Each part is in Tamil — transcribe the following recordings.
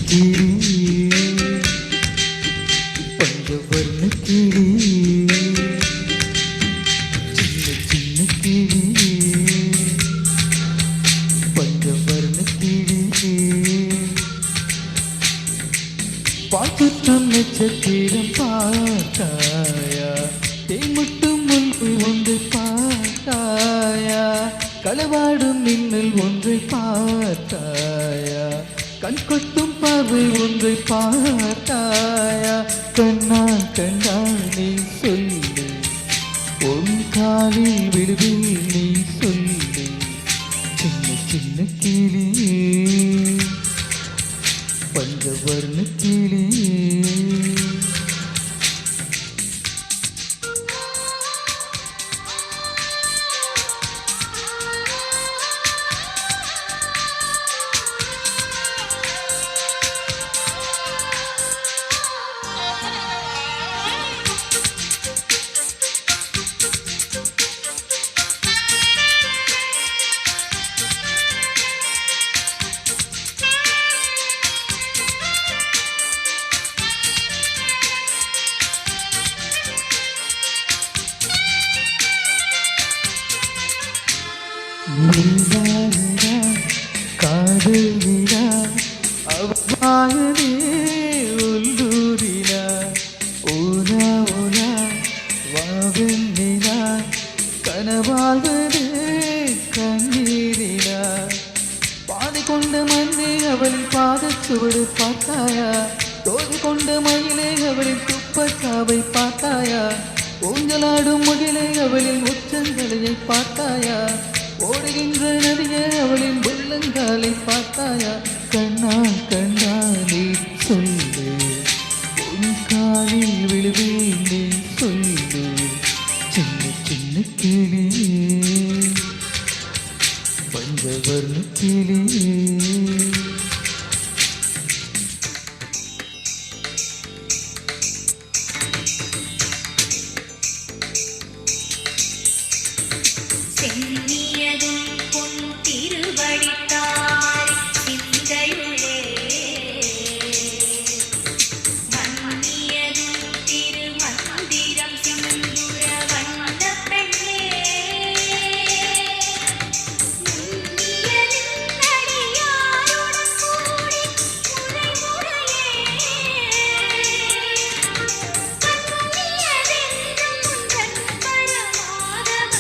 கிளி பஞ்சவர்ண கிளி சின்ன சின்ன கிளி பஞ்சவர்ண கிளி பாட்டுத்தம் நட்சத்திரம் பார்த்தாயா தேமுட்டும் முன்பு ஒன்று பார்த்தாயா களவாடும் மின்னல் ஒன்றை பார்த்தாயா கண் கொட்டும் பார்வை ஒன்றை பார்த்தாயா கண்ணா கண்ணா நீ சொல்லு உன் காலில் விழுவில் நீ சொல்லு சின்ன சின்ன கிளி பஞ்சவர்ண கிளி காதல் விழா அவ்வாறே உள்ளூரிலா ஓலா ஓலா வாவெண்ணிலா கனவாழ்வதே கண்ணீரிலா பாடிக்கொண்ட மண்ணே அவளின் பாதச்சுவடு பார்த்தாயா தோதி கொண்ட மயிலே அவளின் துப்பக்காவை பார்த்தாயா ஊஞ்சலாடும் முகிலே அவளின் உச்சந்தலையை பார்த்தாயா ஓடுகின்ற நதியே அவளின் உள்ளங்காலை பார்த்தாயா கண்ணா கண்ணா நீ சொல்லு உன் காலில் விழுவேன் நீ சொல்லு சின்ன சின்ன கிளி பஞ்சவர்ண கிளி சென்னியதும் பொன் திருவடித்தாய் சிந்தையுளே மன்னியதும் திருமந்திரம் சிந்துர வந்த பெண்ணே முன்னியதும் அடியாருடன் கூடி முறைமுறையே கண்ணியதென்றும் உந்தன் பரமாதவ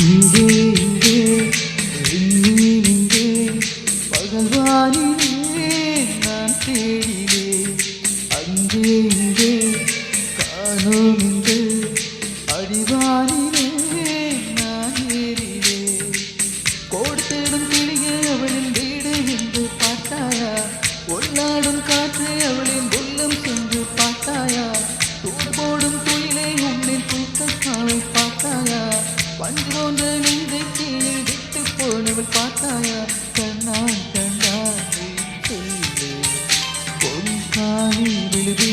இங்கே இங்கே இங்கே பகவானிலே நான் தேடிலே அங்கே இங்கே காணோம் இங்கே அடிவானிலே நான் ஏறிலே கோடு தேடும் கிளியே அவளின் வீடு என்று பார்த்தாயா உள்நாடும் காற்று அவளின் உள்ளம் சென்று பார்த்தாயா தூர் போடும் குயிலே உன்னின் தூக்கக்காவை பார்த்தாயா பஞ்சு போன்ற நெஞ்சை கீழே விட்டு போனவள் பார்த்தாயா கண்ணா கண்ணா நீ சொல்லு பொன் காலில் விழுது